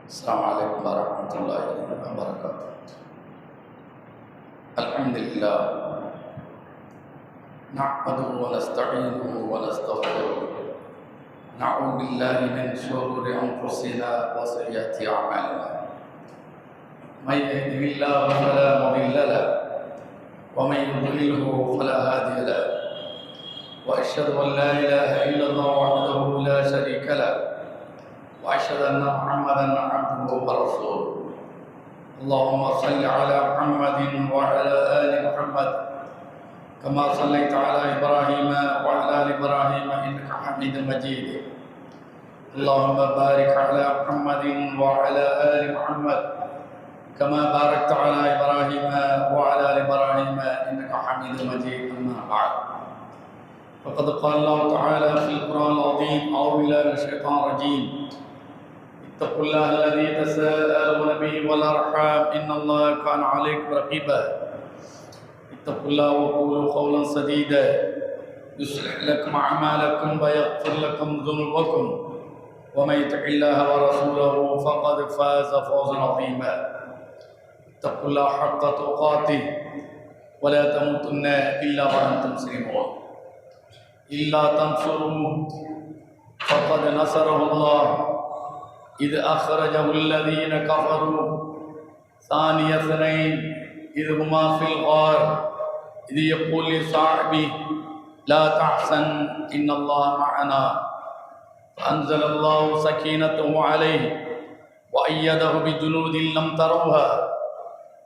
السلام عليكم ورحمة الله وبركاته. الحمد لله نحمده ونستعينه ونستغفره، نعوذ بالله من شرور أنفسنا وسيئات أعمالنا، من يهده الله فلا مضل له ومن يضلله فلا هادي له، وأشهد أن لا إله إلا الله وحده لا شريك له، وأشهد أن محمدًا عبده ورسوله. اللهم صل على محمد وعلى آل محمد كما صليت على إبراهيم وعلى آل إبراهيم إنك حميد مجيد. اللهم بارك على محمد وعلى آل محمد كما باركت على إبراهيم وعلى آل إبراهيم إنك حميد مجيد. أما بعد، فقد قال الله تعالى في القرآن العظيم: أعوذ بالله من الشيطان الرجيم، اتقوا الله الذي تساءلون به والأرحام إن الله كان عليكم رقيبا. اتقوا الله وقولوا قولا سديدا يصلح لكم أعمالكم ويغفر لكم ذنوبكم ومن يطع الله ورسوله فقد فاز فوزا عظيما. اتقوا الله حق تقاته ولا تموتن إلا وأنتم مسلمون. إلا تنصروه فقد نصره الله إذ أخرجه الذين كفروا ثاني اثنين إذ هما في الغار إذ يقول لصاحبه لا تحزن إن الله معنا، فأنزل الله سكينته عليه وأيده بجنود لم تروها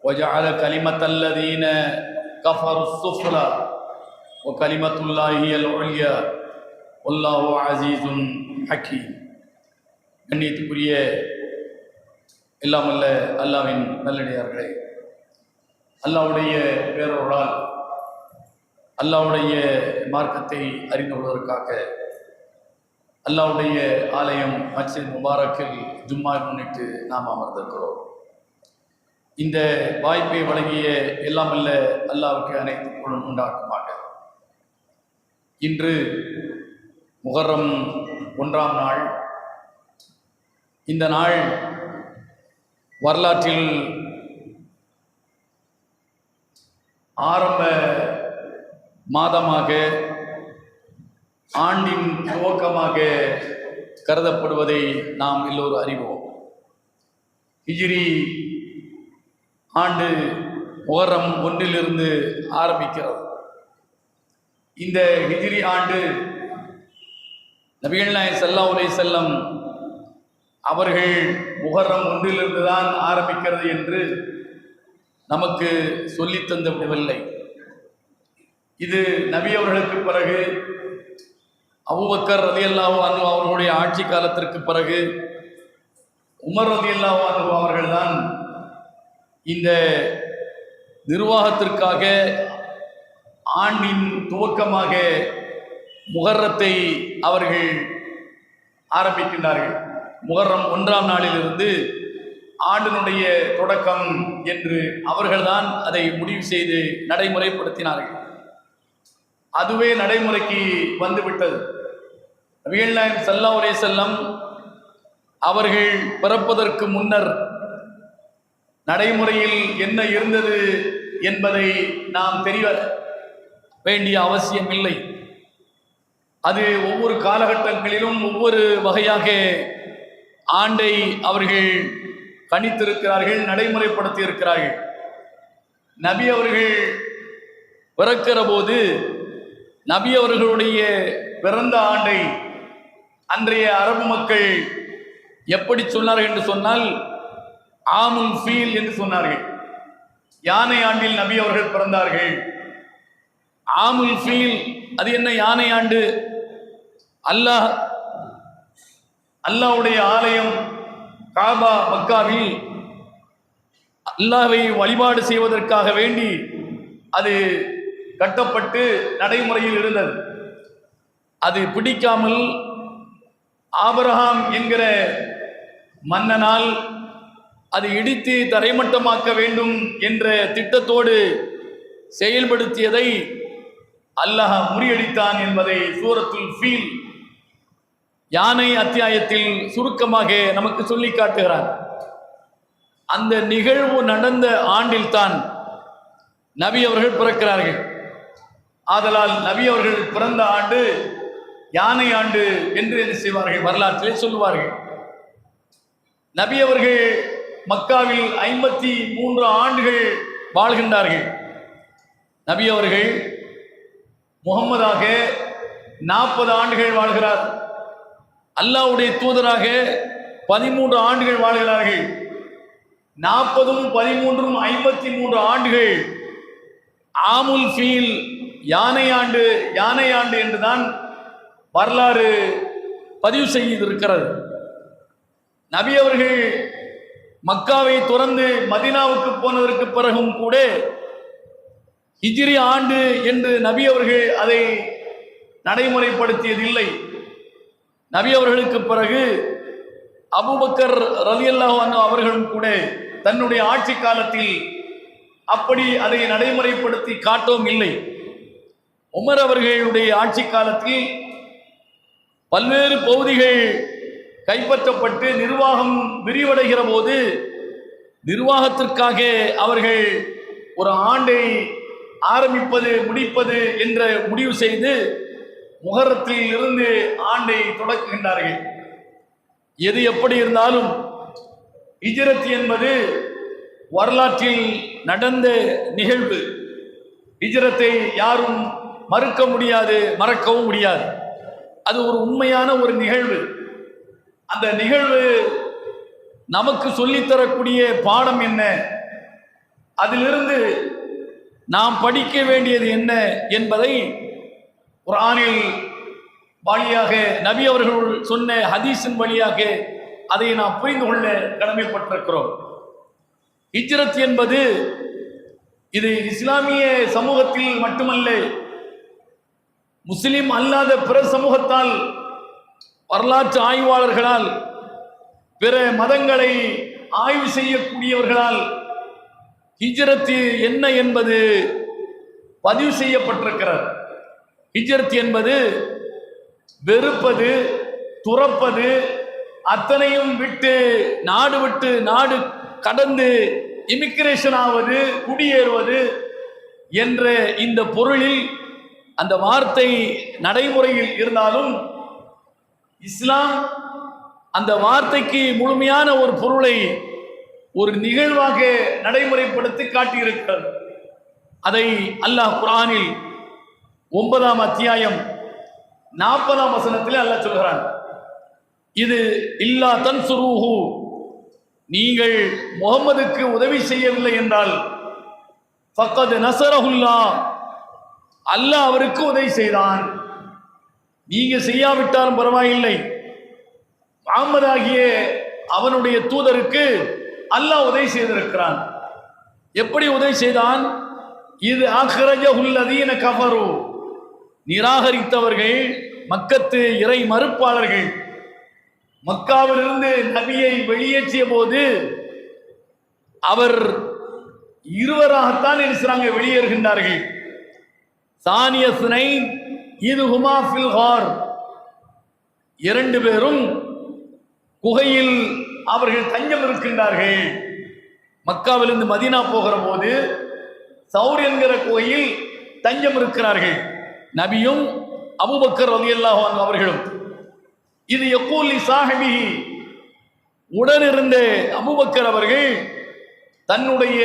وجعل كلمة الذين كفروا السفلى وكلمة الله هي العليا والله عزيز حكيم. கண்ணியத்துக்குரிய எல்லாம் அல்ல அல்லாஹ்வின் நல்லடியார்களே, அல்லாஹ்வுடைய பேரருளால் அல்லாஹ்வுடைய மார்க்கத்தை அறிந்து கொள்வதற்காக அல்லாஹ்வுடைய ஆலயம் மஸ்ஜித் முபாரக்கில் ஜும்மா முன்னிட்டு நாம் அமர்ந்திருக்கிறோம். இந்த வாய்ப்பை வழங்கிய எல்லாம் அல்ல அல்லாஹ்வுக்கு அனைத்து புகழும் உண்டாக்குமாக. இன்று முஹர்ரம் 1ஆம் நாள். இந்த நாள் வரலாற்றில் ஆரம்ப மாதமாக, ஆண்டின் துவக்கமாக கருதப்படுவதை நாம் எல்லோரும் அறிவோம். ஹிஜ்ரி ஆண்டு முஹர்ரம் 1 ஆரம்பிக்கிறது. இந்த ஹிஜ்ரி ஆண்டு நபிகள் நாயகம் ஸல்லல்லாஹு அலைஹி வஸல்லம் அவர்கள் முஹர்ரம் 1 தான் ஆரம்பிக்கிறது என்று நமக்கு சொல்லித் தந்து விடவில்லை. இது நபி அவர்களுக்கு பிறகு அபூபக்கர் ரலியல்லாஹு அன்ஹு அவர்களுடைய ஆட்சி காலத்திற்கு பிறகு உமர் ரலியல்லாஹு அன்ஹு அவர்கள்தான் இந்த நிர்வாகத்திற்காக ஆண்டின் துவக்கமாக முஹர்ரத்தை அவர்கள் ஆரம்பிக்கின்றார்கள். முஹர்ரம் 1ஆம் நாளிலிருந்து ஆண்டினுடைய தொடக்கம் என்று அவர்கள்தான் அதை முடிவு செய்து நடைமுறைப்படுத்தினார்கள். அதுவே நடைமுறைக்கு வந்துவிட்டது. நபிகள் நாயகம் ஸல்லல்லாஹு அலைஹி வஸல்லம் அவர்கள் பிறப்பதற்கு முன்னர் நடைமுறையில் என்ன இருந்தது என்பதை நாம் தெரிய வேண்டிய அவசியம் இல்லை. அது ஒவ்வொரு காலகட்டங்களிலும் ஒவ்வொரு வகையாக ஆண்டை அவர்கள் கணித்திருக்கிறார்கள், நடைமுறைப்படுத்தி இருக்கிறார்கள். நபி அவர்கள் பிறக்கிற போது நபி அவர்களுடைய பிறந்த ஆண்டை அன்றைய அரபு மக்கள் எப்படி சொன்னார்கள் என்று சொன்னால் ஆமுல் ஃபீல் என்று சொன்னார்கள். யானை ஆண்டில் நபி அவர்கள் பிறந்தார்கள். ஆமுல் ஃபீல், அது என்ன யானை ஆண்டு? அல்லாஹ்வுடைய ஆலயம் காபா மக்காவில் அல்லாஹ்வை வழிபாடு செய்வதற்காக வேண்டி அது கட்டப்பட்டு நடைமுறையில் இருந்தது. அது பிடிக்காமல் ஆபிரகாம் என்கிற மன்னனால் அது இடித்து தரைமட்டமாக்க வேண்டும் என்ற திட்டத்தோடு செயல்படுத்தியதை அல்லாஹ் முறியடித்தான் என்பதை சூரத்துல் ஃபீல் யானை அத்தியாயத்தில் சுருக்கமாக நமக்கு சொல்லி காட்டுகிறார். அந்த நிகழ்வு நடந்த ஆண்டில்தான் நபி அவர்கள் பிறக்கிறார்கள். ஆதலால் நபி அவர்கள் பிறந்த ஆண்டு யானை ஆண்டு என்று என்ன செய்வார்கள், வரலாற்றிலே சொல்லுவார்கள். நபி அவர்கள் மக்காவில் 53 ஆண்டுகள் வாழ்கின்றார்கள். நபி அவர்கள் முகம்மதாக 40 ஆண்டுகள் வாழ்கிறார். அல்லாஹ்வுடைய தூதராக 13 ஆண்டுகள் வாழ்கிறார்கள். 40ம் 13ம் 53 ஆண்டுகள் ஆமுல் ஃபீல், யானை ஆண்டு என்றுதான் வரலாறு பதிவு செய்திருக்கிறது. நபி அவர்கள் மக்காவை துறந்து மதீனாவுக்கு போனதற்கு பிறகும் கூட ஹிஜ்ரி ஆண்டு என்று நபி அவர்கள் அதை நடைமுறைப்படுத்தியதில்லை. நபி அவர்களுக்கு பிறகு அபூபக்கர் ரலியல்லாஹு அன்ஹு அவர்களும் கூட தன்னுடைய ஆட்சி காலத்தில் அப்படி அதை நடைமுறைப்படுத்தி காட்டவும் இல்லை. உமர் அவர்களுடைய ஆட்சி காலத்தில் பல்வேறு பகுதிகள் கைப்பற்றப்பட்டு நிர்வாகம் விரிவடைகிற போது நிர்வாகத்திற்காக அவர்கள் ஒரு ஆண்டை ஆரம்பிப்பது முடிப்பது என்ற முடிவு செய்து முஹர்ரத்தில் இருந்து ஆண்டை தொடக்குகின்றார்கள். எது எப்படி இருந்தாலும் ஹிஜ்ரத் என்பது வரலாற்றில் நடந்த நிகழ்வு. ஹிஜ்ரத்தை யாரும் மறுக்க முடியாது, மறக்கவும் முடியாது. அது ஒரு உண்மையான ஒரு நிகழ்வு. அந்த நிகழ்வு நமக்கு சொல்லித்தரக்கூடிய பாடம் என்ன, அதிலிருந்து நாம் படிக்க வேண்டியது என்ன என்பதை குர்ஆனில் வழியாக நபி அவர்கள் சொன்ன ஹதீஸின் வழியாக அதை நாம் புரிந்து கொள்ள கடமைப்பட்டிருக்கிறோம். ஹிஜ்ரத் என்பது இது இஸ்லாமிய சமூகத்தில் மட்டுமல்ல, முஸ்லிம் அல்லாத பிற சமூகத்தால், வரலாற்று ஆய்வாளர்களால், பிற மதங்களை ஆய்வு செய்யக்கூடியவர்களால் ஹிஜ்ரத் என்ன என்பது பதிவு செய்யப்பட்டிருக்கிறது. ஹிஜ்ரத் என்பது வெறுப்பது, துறப்பது, அத்தனையும் விட்டு நாடு கடந்து இமிகிரேஷன் ஆவது, குடியேறுவது என்ற இந்த பொருளில் அந்த வார்த்தை நடைமுறையில் இருந்தாலும் இஸ்லாம் அந்த வார்த்தைக்கு முழுமையான ஒரு பொருளை ஒரு நிகழ்வாக நடைமுறைப்படுத்தி காட்டியிருக்கிறது. அதை அல்லாஹ் குர்ஆனில் 9ஆம் அத்தியாயம் 40ஆம் வசனத்திலே அல்லாஹ் சொல்கிறான், இது இல்லா தன்சுரூஹு, நீங்கள் முஹம்மதுக்கு உதவி செய்யவில்லை என்றால் ஃபக்கத் நஸரஹுல்லாஹ், அல்லாஹ் அவருக்கு உதவி செய்தான். நீங்க செய்யாவிட்டாலும் பரவாயில்லை, முஹம்மது ஆகிய அவனுடைய தூதருக்கு அல்லாஹ் உதவி செய்திருக்கிறான். எப்படி உதவி செய்தான்? இது அக்ரஜஹுல்லதீன கஃபரு, நிராகரித்தவர்கள், மக்கத்து இறை மறுப்பாளர்கள் மக்காவிலிருந்து நபியை வெளியேற்றிய போது அவர் இருவராகத்தான் இருக்கிறாங்க, வெளியேறுகின்றார்கள். சானிய சுனை இது ஹுமா ஃபில் ஹார், 2 பேரும் குகையில் அவர்கள் தஞ்சம் இருக்கின்றார்கள். மக்காவிலிருந்து மதீனா போகிற போது சௌர் என்கிற குகையில் தஞ்சம் இருக்கிறார்கள், நபியும் அபூபக்கர் ரலியல்லாஹு அன்ஹு அவர்களும். இது யக்கூலி சாஹிபிஹி, உடனிருந்த அபூபக்கர் அவர்கள் தன்னுடைய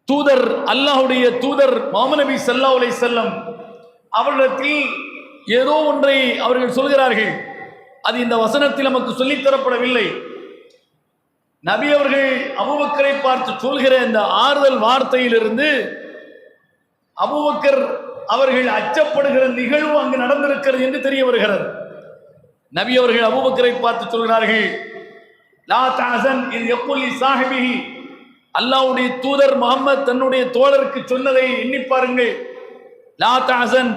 தூதர், அல்லாஹ்வுடைய தூதர் முஹம்மது நபி ஸல்லல்லாஹு அலைஹி வஸல்லம் அவர்களிடத்தில் ஏதோ ஒன்றை அவர்கள் சொல்கிறார்கள். அது இந்த வசனத்தில் நமக்கு சொல்லித்தரப்படவில்லை. நபி அவர்கள் அபூபக்கரை பார்த்து சொல்கிற இந்த ஆறுதல் வார்த்தையிலிருந்து அபூபக்கர் அவர்கள் அச்சப்படுகிற நிகழ்வு அங்கு நடந்திருக்கிறது என்று தெரிய வருகிறது. நபி அவர்கள் அபூபக்கரை பார்த்து சொல்கிறார்கள், லா தஹசன் இது யக்கூலி சாஹிபிஹி, அல்லாஹ்வுடைய தூதர் முஹம்மது தன்னுடைய தோழருக்கு சொன்னதை எண்ணி பாருங்கள். லா தஹசன்,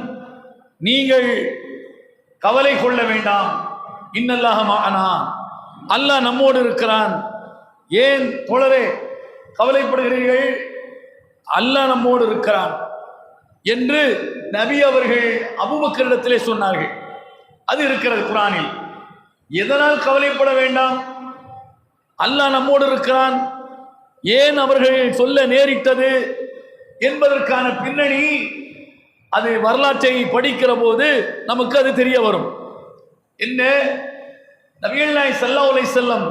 நீங்கள் கவலை கொள்ள வேண்டாம். இன்னல்லாஹ மஅனா, அல்லாஹ் நம்மோடு இருக்கிறான். ஏன் தோழரே கவலைப்படுகிறீர்கள்? அல்லாஹ் நம்மோடு இருக்கிறான் என்று நபி அவர்கள் அபூபக்கரிடத்திலே சொன்னார்கள். அது இருக்கிறது குர்ஆனில். எதனால் கவலைப்பட வேண்டாம்? அல்லாஹ் நம்மோடு இருக்கிறான், ஏன் அவர்கள் சொல்ல நேரிட்டது என்பதற்கான பின்னணி அது வரலாற்றை படிக்கிற போது நமக்கு அது தெரிய வரும். என்ன, நபிகள் நாயகம் ஸல்லல்லாஹு அலைஹி வஸல்லம்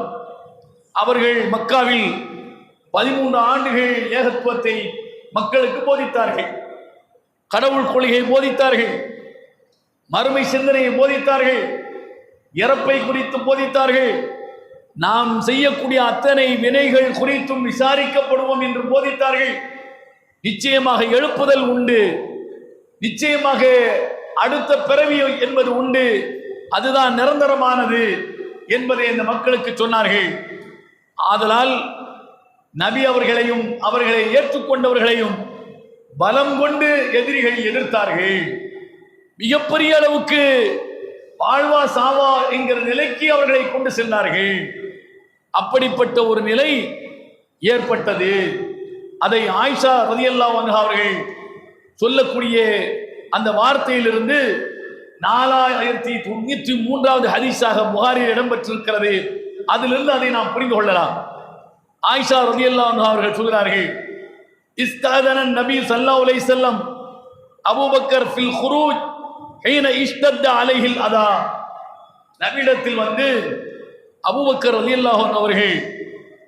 அவர்கள் மக்காவில் 13 ஆண்டுகள் ஏகத்துவத்தை மக்களுக்கு போதித்தார்கள், கடவுள் கொள்கையை போதித்தார்கள், மறுமை சிந்தனையை போதித்தார்கள், இறப்பை குறித்து போதித்தார்கள், நாம் செய்யக்கூடிய அத்தனை வினைகள் குறித்தும் விசாரிக்கப்படுவோம் என்று போதித்தார்கள். நிச்சயமாக எழுப்புதல் உண்டு, நிச்சயமாக அடுத்த பிறவி என்பது உண்டு, அதுதான் நிரந்தரமானது என்பதை இந்த மக்களுக்கு சொன்னார்கள். ஆதலால் நபி அவர்களையும் அவர்களை ஏற்றுக்கொண்டவர்களையும் பலம் கொண்டு எதிரிகள் எதிர்த்தார்கள். மிகப்பெரிய அளவுக்கு வாழ்வா சாவா என்கிற நிலைக்கு அவர்களை கொண்டு சென்றார்கள். அப்படிப்பட்ட ஒரு நிலை ஏற்பட்டது. அதை ஆயிஷா ரலியல்லாஹு அன்ஹா அவர்கள் சொல்லக்கூடிய அந்த வார்த்தையிலிருந்து 4093வது ஹதீஸாக புகாரில் இடம்பெற்றிருக்கிறது. அதிலிருந்து அதை நாம் புரிந்து கொள்ளலாம். ஆயிஷா ரலியல்லாஹு அன்ஹா அவர்கள் சொல்கிறார்கள், இஸ்தஅதன நபி ஸல்லல்லாஹு அலைஹி வஸல்லம் அபூபக்கர் ஃபில் குரூஜ் ஹீன இஷ்தத்த அலைஹில் அதா. நபியிடத்தில் வந்து அபூபக்கர் ரலியல்லாஹு அன்ஹு அவர்கள்,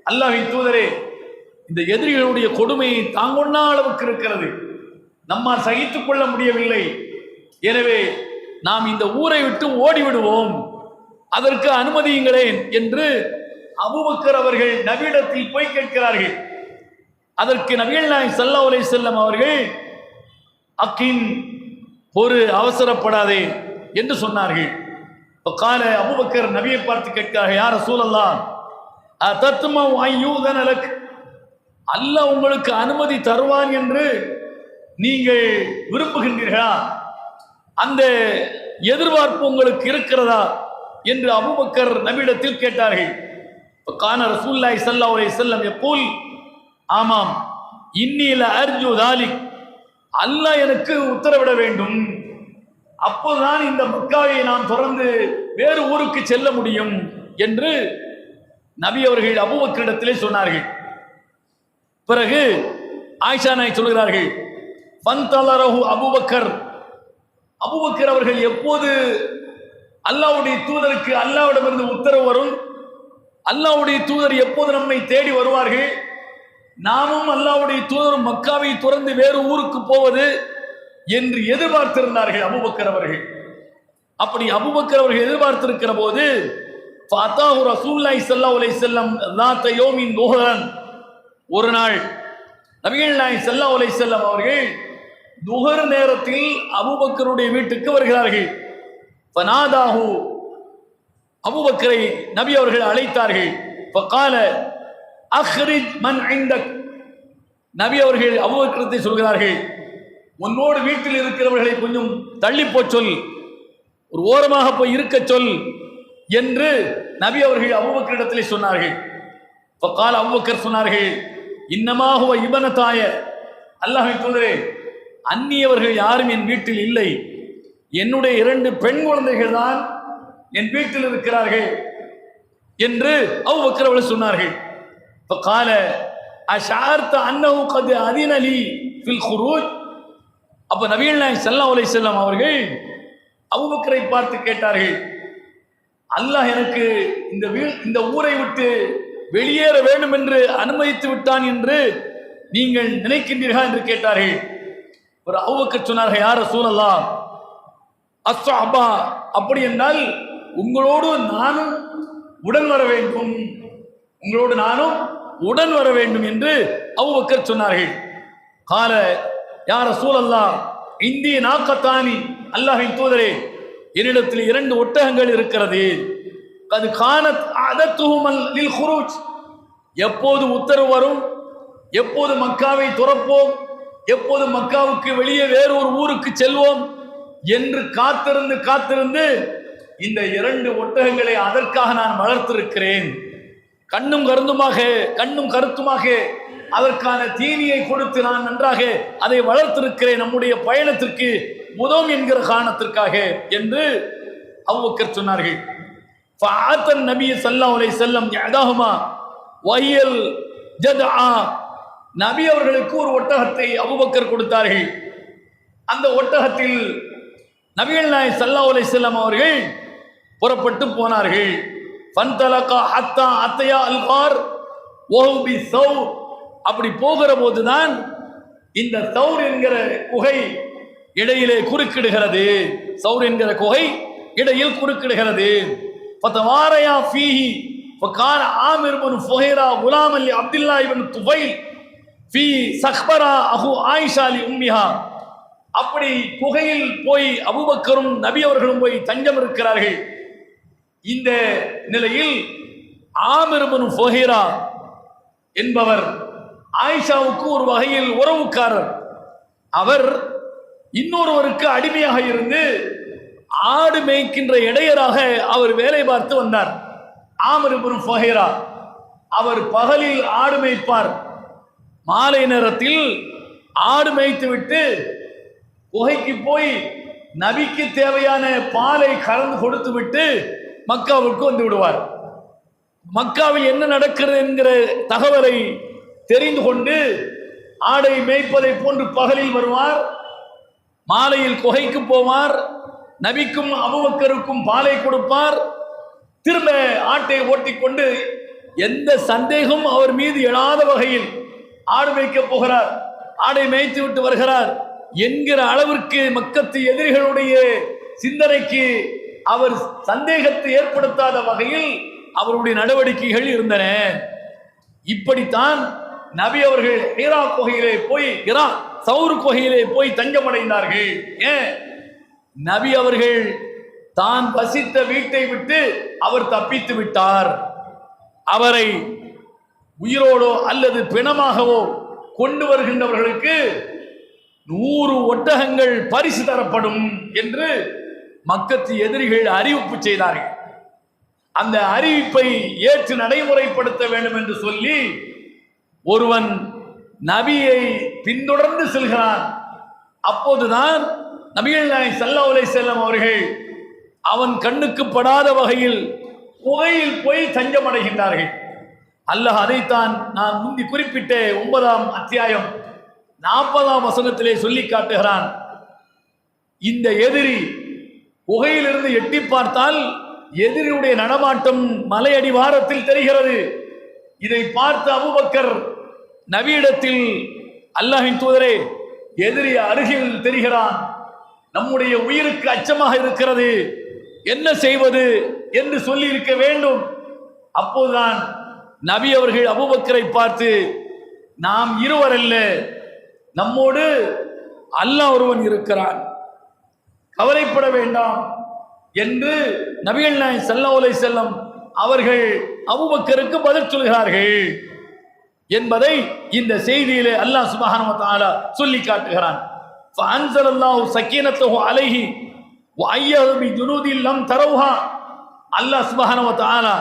அல்லாஹ்வின் தூதரே, இந்த எதிரிகளுடைய கொடுமையை தாங்கொண்ணா அளவுக்கு இருக்கிறது, நம்மால் சகித்துக் கொள்ள முடியவில்லை, எனவே நாம் இந்த ஊரை விட்டு ஓடிவிடுவோம், அதற்கு அனுமதியுங்களேன் என்று அபூபக்கர் அவர்கள் நபியிடத்தில் போய் கேட்கிறார்கள். அதற்கு நபிகள் நாயகம் ஸல்லல்லாஹு அலைஹி வஸல்லம் அவர்கள், அக்கின் ஒரு அவசரப்படாதே என்று சொன்னார்கள். கால அபூபக்கர் நபியை பார்த்து கேட்கிறார்கள், யா ரசூலல்லாஹ் அதத்மஉ அன் யூதன லக், அல்லாஹ் உங்களுக்கு அனுமதி தருவான் என்று நீங்கள் விரும்புகின்றீர்களா, அந்த எதிர்பார்ப்பு உங்களுக்கு இருக்கிறதா என்று அபூபக்கர் நபியிடத்தில் கேட்டார்கள். கான ரசூலுல்லாஹி ஸல்லல்லாஹு அலைஹி வஸல்லம் யகூல், ஆமாம், இன்னி ல அர்ஜு தாலிக், அல்லாஹ் எனக்கு உத்தரவிட வேண்டும், அப்போதுதான் இந்த மக்காவை நாம் தொடர்ந்து வேறு ஊருக்கு செல்ல முடியும் என்று நபி அவர்கள் அபூபக்கரிடத்திலே சொன்னார்கள். பிறகு ஆயிஷா நாயகி சொல்கிறார்கள், ஃபந்தலரஹு அபூபக்கர், அபூபக்கர் அவர்கள் எப்போது அல்லாஹ்வுடைய தூதருக்கு அல்லாஹ்விடமிருந்து உத்தரவு வரும், அல்லாஹ்வுடைய தூதர் எப்போது நம்மை தேடி வருவார்கள், நாமும் அல்லாஹ்வுடைய தூதரும் மக்காவை துறந்து வேறு ஊருக்கு போவது என்று எதிர்பார்த்திருந்தார்கள் அபூபக்கர் அவர்கள். அப்படி அபூபக்கர் அவர்கள் எதிர்பார்த்திருக்கிற போது ஃபஅதாஹு ரசூலுல்லாஹி ஸல்லல்லாஹு அலைஹி வஸல்லம் ذات يوم ظهرا, ஒரு நாள் நபிகள் நாயகம் ஸல்லல்லாஹு அலைஹி வஸல்லம் அவர்கள் துஹர் நேரத்தில் அபூபக்கருடைய வீட்டுக்கு வருகிறார்கள். ஃபனாதாஹு, அபூபக்கரை நபி அவர்கள் அழைத்தார்கள். ஃபகால அக்ரிஜ் மன் இந்தக், நபி அவர்கள் அபூபக்கரை சொல்கிறார்கள், உன்னோடு வீட்டில் இருக்கிறவர்களை கொஞ்சம் தள்ளி போச் சொல், ஒரு ஓரமாக போய் இருக்க சொல் என்று நபி அவர்கள் அபூபக்கரிடத்திலே சொன்னார்கள். ஃபகால, அபூபக்கர் சொன்னார்கள், இன்னமா ஹுவ இப்னதாய, அல்லாஹ்வின் தூதரே, அந்நியவர்கள் யாரும் என் வீட்டில் இல்லை, என்னுடைய 2 பெண் குழந்தைகள் தான் என் வீட்டில் இருக்கிறார்கள் என்று அபூபக்கர் அவர்கள் சொன்னார்கள். ஃபகால அஷஅர்த அன்னஹு கத் அதின லி ஃபில் குரூஜ், அப்ப நபிகள் நாயகம் ஸல்லல்லாஹு அலைஹி வஸல்லம் அவர்கள் அபூபக்கரை பார்த்து கேட்டார்கள், அல்லாஹ் எனக்கு இந்த ஊரை விட்டு வெளியேற வேண்டும் என்று அனுமதித்து விட்டான் என்று நீங்கள் நினைக்கின்றீர்களா என்று கேட்டார்கள். ஒரு அபூபக்கர் சொன்னார்கள், யா ரசூலல்லாஹ் அஸ்ஸஹபா, அப்படி என்றால் உங்களோடு நானும் உடன் வர வேண்டும், உங்களோடு நானும் உடன் வர வேண்டும் என்று அபூபக்கர் சொன்னார்கள். கால யா ரசூலல்லாஹ் இந்தி நாக்கத்தானி, அல்லாஹ்வின் தூதரே, என்னிடத்தில் 2 ஒட்டகங்கள் இருக்கிறது. அது கானத் அதத்துஹுமல் லில் குரூஜ், எப்போது உத்தரவு வரும், எப்போது மக்காவை துறப்போம், எப்போது மக்காவுக்கு வெளியே வேறொரு ஊருக்கு செல்வோம் என்று காத்திருந்து இந்த 2 ஒட்டகங்களை அதற்காக நான் வளர்த்திருக்கிறேன். கண்ணும் கருத்துமாக அதற்கான தீனியை கொடுத்து நான் நன்றாக அதை வளர்த்திருக்கிறேன், நம்முடைய பயணத்திற்கு உதவும் என்கிற காரணத்திற்காக என்று அபூபக்கர் சொன்னார்கள். ஃபஅத்தன் நபி ஸல்லல்லாஹு அலைஹி வஸல்லம் யஅதாஹுமா, வஹியல் ஜத்ஆ, நபி அவர்களுக்கு ஒரு ஒட்டகத்தை அபூபக்கர் கொடுத்தார்கள். அந்த ஒட்டகத்தில் நபிகள் நாயகம் ஸல்லல்லாஹு அலைஹி வஸல்லம் அவர்கள் புறப்பட்டு போனார்கள். ஃபன்தலகா ஹத்தா அத்தயா அல்-கார் வஹு பிஸௌர், அப்படி போகிற போதுதான் இந்த சௌர் என்கிற குகை இடையிலே குறுக்கிடுகிறது. சௌர் என்கிற குகை இடையில் குறுக்கிடுகிறது. ஃபதவாரயா ஃபீஹி ஃபகான ஆமிர் இப்னு ஃபுஹைரா குலாமன் லி அப்துல்லாஹ் இப்னு துஃபைல் ஃபீ சக்பரா அஹு ஆயிஷா லி உம்மிஹா. அப்படி குகையில் போய் அபூபக்கரும் நபி அவர்களும் போய் தஞ்சம் இருக்கிறார்கள். இந்த நிலையில் ஆமிர் இப்னு ஃபுஹைரா என்பவர் ஆயிஷாவுக்கு ஒரு வகையில் உறவுக்காரர். அவர் இன்னொருவருக்கு அடிமையாக இருந்து ஆடு மேய்க்கின்ற இடையராக அவர் வேலை பார்த்து வந்தார். ஆமிர் இப்னு ஃபுஹைரா அவர் பகலில் ஆடு மேய்ப்பார், மாலை நேரத்தில் ஆடு மேய்த்து விட்டு குகைக்கு போய் நபிக்கு தேவையான பாலை கலந்து கொடுத்து விட்டு மக்காவுக்கு வந்து விடுவார். மக்காவில் என்ன நடக்கிறது என்கிற தகவலை தெரிந்து கொண்டு ஆடை மேய்ப்பதை போன்று பகலில் வருவார், மாலையில் குகைக்கு போவார், நபிக்கும் அபூபக்கருக்கும் பாலை கொடுப்பார், திரும்ப ஆட்டை ஓட்டிக்கொண்டு எந்த சந்தேகம் அவர் மீது எழாத வகையில் ஆடு மேய்க்கப் போகிறார், ஆடை மேய்த்து விட்டு வருகிறார் என்கிற அளவிற்கு மக்கத்து எதிரிகளுடைய சிந்தனைக்கு அவர் சந்தேகத்தை ஏற்படுத்தாத வகையில் அவருடைய நடவடிக்கைகள் இருந்தன. இப்படித்தான் நபி அவர்கள் ஹீரா குகையிலே போய் சௌர் குகையிலே போய் தஞ்சமடைந்தார்கள். ஏன்? நபி அவர்கள் தான் வசித்த வீட்டை விட்டு அவர் தப்பித்து விட்டார். அவரை உயிரோடோ அல்லது பிணமாகவோ கொண்டு வருகின்றவர்களுக்கு 100 ஒட்டகங்கள் பரிசு தரப்படும் என்று மக்கத்து எதிரிகள் அறிவிப்பு செய்தார்கள். அந்த அறிவிப்பை ஏற்று நடைமுறைப்படுத்த வேண்டும் என்று சொல்லி ஒருவன் நபியை பின்தொடர்ந்து செல்கிறான். அப்போதுதான் நபிகள் நாயகம் ஸல்லல்லாஹு அலைஹி வஸல்லம் அவர்கள் அவன் கண்ணுக்கு படாத வகையில் குகையில் போய் தஞ்சமடைகின்றார்கள். அல்லாஹ் அதைத்தான் நான் முந்தி குறிப்பிட்ட 9ஆம் அத்தியாயம் 40ஆம் வசனத்திலே சொல்லி காட்டுகிறான். இந்த எதிரி குகையிலிருந்து எட்டி பார்த்தால் எதிரியுடைய நடமாட்டம் மலையடி வாரத்தில் தெரிகிறது. இதை பார்த்த அபூபக்கர் நபியிடத்தில், அல்லாஹ்வின் தூதரே, எதிரி அருகில் தெரிகிறான், நம்முடைய உயிருக்கு அச்சமாக இருக்கிறது, என்ன செய்வது என்று சொல்லி இருக்க வேண்டும். அப்போதுதான் நபி அவர்கள் அபூபக்கரை பார்த்து, நாம் இருவரல்ல, நம்மோடு அல்லாஹ் ஒருவன் இருக்கிறான், கவலைப்பட வேண்டாம் என்று நபிகள் நாயகம் ஸல்லல்லாஹு அலைஹி வஸல்லம் அவர்கள் அபூபக்கருக்கு பதில் சொல்கிறார்கள் என்பதை இந்த செய்தியிலே அல்லாஹ் சுப்ஹானஹு வ தஆலா சொல்லி காட்டுகிறான். ஃபஅன்ஸலல்லாஹு ஸகீனத்தஹு அலைஹி வ அய்யஹு பிஜுனூதின் லம் தரவுஹா. அல்லாஹ் சுப்ஹானஹு வ தஆலா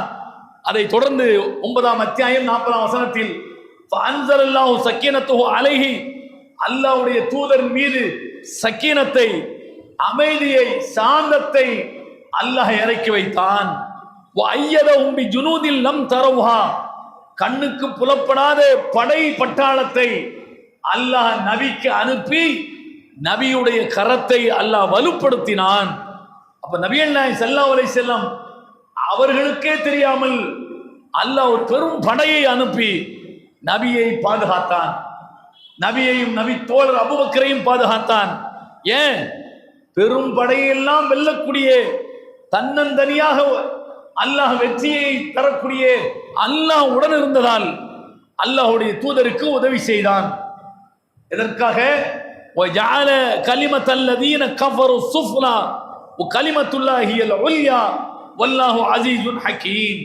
அதை தொடர்ந்து 9ஆம் அத்தியாயம் 40ஆம் வசனத்தில் ஃபஅன்ஸலல்லாஹு ஸகீனத்தஹு அலைஹி, அல்லாஹ்வுடைய தூதர் மீது சக்கீனத்தை, அமைதியை, சாந்தத்தை அல்லாஹ் இறக்கி வைத்தான். வஅய்யதஹும் பிஜுனூதின் லம் தரவுஹா, கண்ணுக்கு புலப்படாத படை பட்டாளத்தை அல்லாஹ் நபிக்கு அனுப்பி நபியுடைய கரத்தை அல்லாஹ் வலுப்படுத்தினான். அப்ப நபிகள் நாயகம் ஸல்லல்லாஹு அலைஹி வஸல்லம் அவர்களுக்கே தெரியாமல் அல்லாஹ் ஒரு பெரும் படையை அனுப்பி நபியை பாதுகாத்தான். நபியையும் நபி தோழர் அபூபக்கரையும் பாதுகாத்தான். ஏன்? பெரும் படையெல்லாம் வெல்லக்கூடிய, தன்னந்தனியாக அல்லாஹ் வெற்றியை தரக்கூடிய அல்லாஹ் உடன் இருந்ததால் அல்லாஹ்வுடைய தூதருக்கு உதவி செய்தான். எதற்காக? وَجَعَلَ كَلِمَةَ الَّذِينَ كَفَرُوا السُّفْلَى وَكَلِمَةُ اللَّهِ هِيَ الْعُلْيَا وَاللَّهُ عَزِيزٌ حَكِيمٌ.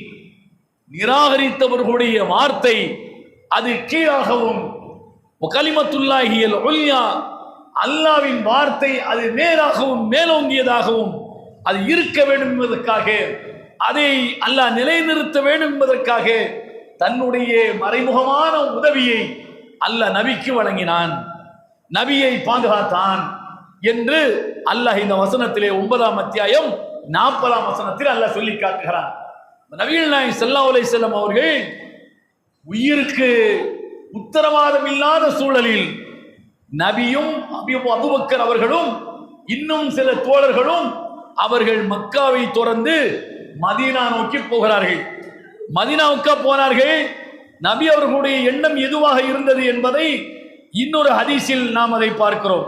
நிராகரித்தவர்களுடைய வார்த்தை அது கீழாகவும், وَكَلِمَةُ اللَّهِ هِيَ الْعُلْيَا, அல்லாஹ்வின் வார்த்தை அது நேராகவும் மேலோங்கியதாகவும் அது இருக்க வேண்டும் என்பதற்காக, அதை அல்லாஹ் நிலைநிறுத்த வேண்டும் என்பதற்காக தன்னுடைய மறைமுகமான உதவியை அல்லாஹ் நபிக்கு வழங்கினான், நபியை பாதுகாத்தான் என்று அல்லாஹ் இந்த வசனத்திலே 9ஆம் அத்தியாயம் 40ஆம் வசனத்தில் அல்லாஹ் சொல்லி காட்டுகிறான். நபிகள் நாயகம் ஸல்லல்லாஹு அலைஹி வஸல்லம் அவர்கள் உயிருக்கு உத்தரவாதம் இல்லாத சூழலில் நபியும் அபூபக்கர் அவர்களும் இன்னும் சில தோழர்களும் அவர்கள் மக்காவை துறந்து மதீனா நோக்கி போகிறார்கள். மதீனாவுக்கு போனார்கள். நபி அவர்களுடைய எண்ணம் எதுவாக இருந்தது என்பதை இன்னொரு ஹதீஸில் நாம் அதை பார்க்கிறோம்.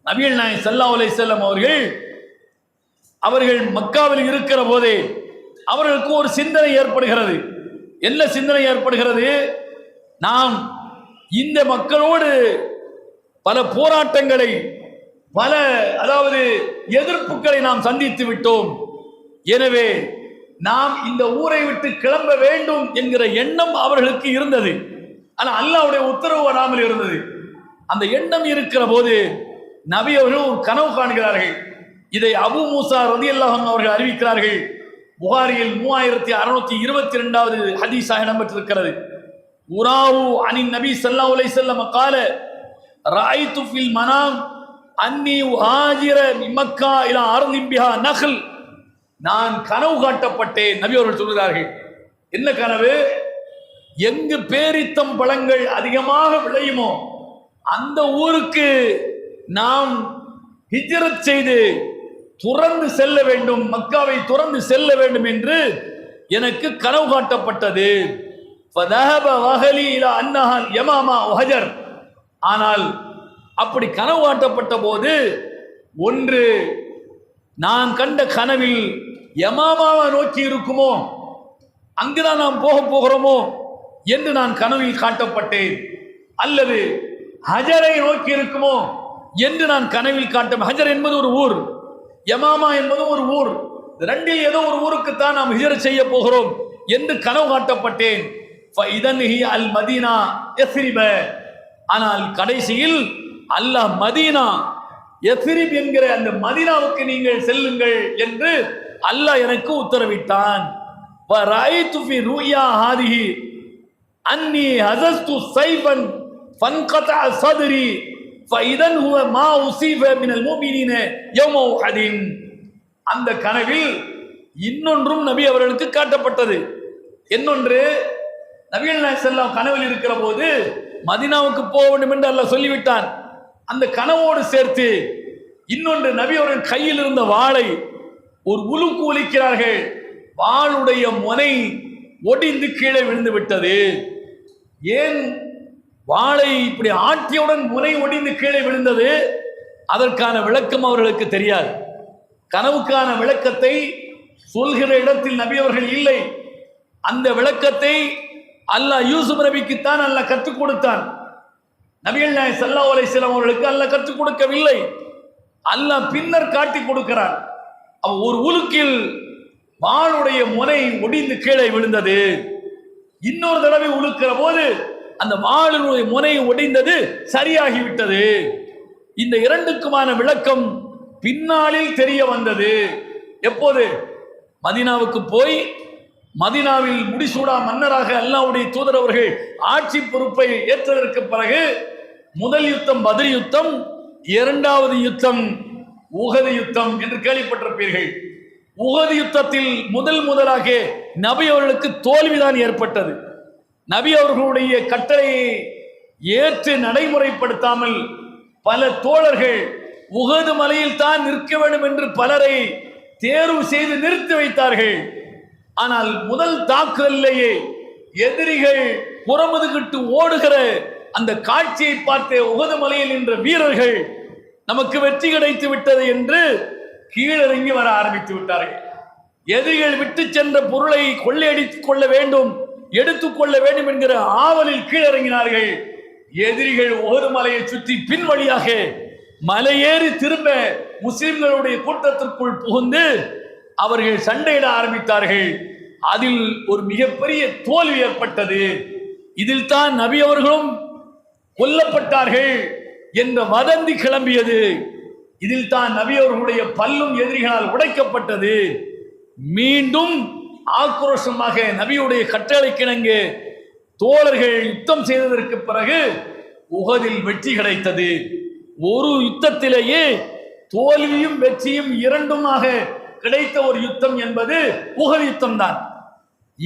நபிகள் நாயகம் ஸல்லல்லாஹு அலைஹி வஸல்லம் அவர்கள் மக்காவில் இருக்கிற போதே அவர்களுக்கு ஒரு சிந்தனை ஏற்படுகிறது. என்ன சிந்தனை ஏற்படுகிறது? நாம் இந்த மக்களோடு பல போராட்டங்களை, பல எதிர்ப்புகளை நாம் சந்தித்து விட்டோம். எனவே நாம் இந்த ஊரை விட்டு கிளம்ப வேண்டும் என்கிற எண்ணம் அவர்களுக்கு இருந்தது. ஆனால் அல்லாஹ்வுடைய உத்தரவு வராமல் இருந்தது. அந்த எண்ணம் இருக்கிற போது நபி அவர்கள் ஒரு கனவு காண்கிறார்கள். இதை அபூ மூசா ரலியல்லாஹு அன்ஹு அவர்கள் அறிவிக்கிறார்கள். புகாரியில் 3622வது ஹதீஸாக இடம்பெற்றிருக்கிறது. உராவு அனின் நபி ஸல்லல்லாஹு அலைஹி வஸல்லம் قال رأيت في المنام أني أهاجر من مكة إلى أرض بها نخل. நான் கனவு காட்டப்பட்டேன். நபி அவர்கள் சொல்கிறார்கள், என்ன கனவு? எங்கு பேரித்தம் பழங்கள் அதிகமாக விளையுமோ அந்த ஊருக்கு நாம் ஹிஜ்ரத் செய்து துறந்து செல்ல வேண்டும், மக்காவை துறந்து செல்ல வேண்டும் என்று எனக்கு கனவு காட்டப்பட்டது. ஆனால் அப்படி கனவு காட்டப்பட்ட போது ஒன்று நான் கண்ட கனவில் யமாமாவை நோக்கி இருக்குமோ, அங்குதான் நாம் போகிறோமோ என்று நான் கனவில் காட்டப்பட்டேன். அல்லது ஹஜரை நோக்கி இருக்குமோ என்று நான் கனவில் காட்ட. ஹஜர் என்பது ஒரு ஊர், யமாமா என்பது ஒரு ஊர். ரெண்டில் ஏதோ ஒரு ஊருக்குத்தான் நாம் ஹிஜ்ரத் செய்ய போகிறோம் என்று கனவு காட்டப்பட்டேன். அல் மதீனா யஸ்ரிப. ஆனால் கடைசியில் அல்லாஹ் மதீனா யஸ்ரிப் என்கிற அந்த மதீனாவுக்கு நீங்கள் செல்லுங்கள் என்று அல்லாஹ் எனக்கு உத்தரவிட்டான். வராயிது ஃபி ருயா ஹாதிஹி அன்னி ஹஸஸ்து ஸைஃபன் ஃபன்கதா ஸத்ரி ஃபஇதன் ஹுவ மா உஸீப மினல் முஃமினீன யௌம உஹதின். அந்த கனவில் இன்னொன்றும் நபி அவர்களுக்கு காட்டப்பட்டது. இன்னொன்று, நபிகள் நாயகம் ஸல்லல்லாஹு கனவில் இருக்கிற போது மதீனாவுக்கு போக வேண்டும் என்று அல்லாஹ் சொல்லிவிட்டான். அந்த கனவோடு சேர்த்து இன்னொன்று, நபி அவர்கள் கையில் இருந்த வாளை ஒரு உலுக்கு ஒலிக்கிறார்கள். வாளுடைய முனை ஒடிந்து கீழே விழுந்து விட்டது. ஏன் வாளை இப்படி ஆட்டியவுடன் முனை ஒடிந்து கீழே விழுந்தது? அதற்கான விளக்கம் அவர்களுக்கு தெரியாது. கனவுக்கான விளக்கத்தை சொல்கிற இடத்தில் நபி அவர்கள் இல்லை. அந்த விளக்கத்தை அல்லாஹ் யூசுப் நபிக்குத்தான் அல்லாஹ் கற்றுக் கொடுத்தான். நபிகள் நாயகம் ஸல்லல்லாஹு அலைஹி வஸல்லம் அவர்களுக்கு அல்லாஹ் கற்றுக் கொடுக்கவில்லை. அல்லாஹ் பின்னர் காட்டி கொடுக்கிறார். ஒரு உலுக்கில் வாளுடைய முனை ஒடிந்து கீழே விழுந்தது. இன்னொரு தடவை உலுக்கிற போது அந்த வாளுடைய முனை ஒடிந்தது, சரியாகிவிட்டது. இந்த இரண்டுக்குமான விளக்கம் பின்னாளில் தெரிய வந்தது. எப்போது? மதீனாவுக்கு போய் மதீனாவில் முடிசூடா மன்னராக அல்லாஹ்வுடைய தூதர் அவர்கள் ஆட்சி பொறுப்பை ஏற்றதற்கு பிறகு முதல் யுத்தம் பத்ர் யுத்தம், இரண்டாவது யுத்தம் உஹது யுத்தம் என்று கேள்விப்பட்டிருப்பீர்கள். உஹது யுத்தத்தில் முதலாக நபி அவர்களுக்கு தோல்விதான் ஏற்பட்டது. நபி அவர்களுடைய கட்டளையை ஏற்று நடைமுறைப்படுத்தாமல் பல தோழர்கள் உஹது மலையில் தான் நிற்க வேண்டும் என்று பலரை தேர்வு செய்து நிறுத்தி வைத்தார்கள். ஆனால் முதல் தாக்குதலிலேயே எதிரிகள் புறமுதுகிட்டு ஓடுகிற அந்த காட்சியை பார்த்து உஹது மலையில் நின்ற வீரர்கள் நமக்கு வெற்றி கிடைத்து விட்டது என்று கீழிறங்கி வர ஆரம்பித்து விட்டார்கள். எதிரிகள் விட்டு சென்ற பொருளை கொள்ளையடித்துக் கொள்ள வேண்டும், எடுத்துக்கொள்ள வேண்டும் என்கிற ஆவலில் கீழிறங்கினார்கள். எதிரிகள் உஹது மலையை சுற்றி பின் வழியாக மலையேறி திரும்ப முஸ்லிம்களுடைய கூட்டத்திற்குள் புகுந்து அவர்கள் சண்டையிட ஆரம்பித்தார்கள். அதில் ஒரு மிகப்பெரிய தோல்வி ஏற்பட்டது. இதில் தான் நபி அவர்களும் கொல்லப்பட்டார்கள் என்ற வதந்தி கிளம்பியது. இதில் தான் நபி அவர்களுடைய பல்லும் எதிரிகளால் உடைக்கப்பட்டது. மீண்டும் ஆக்ரோஷமாக நபியுடைய கட்டளைக்கிணங்க தோழர்கள் யுத்தம் செய்ததற்கு பிறகு உஹதில் வெற்றி கிடைத்தது. ஒரு யுத்தத்திலேயே தோல்வியும் வெற்றியும் இரண்டுமாக கிடைத்த ஒரு யுத்தம் என்பது உஹது யுத்தம் தான்.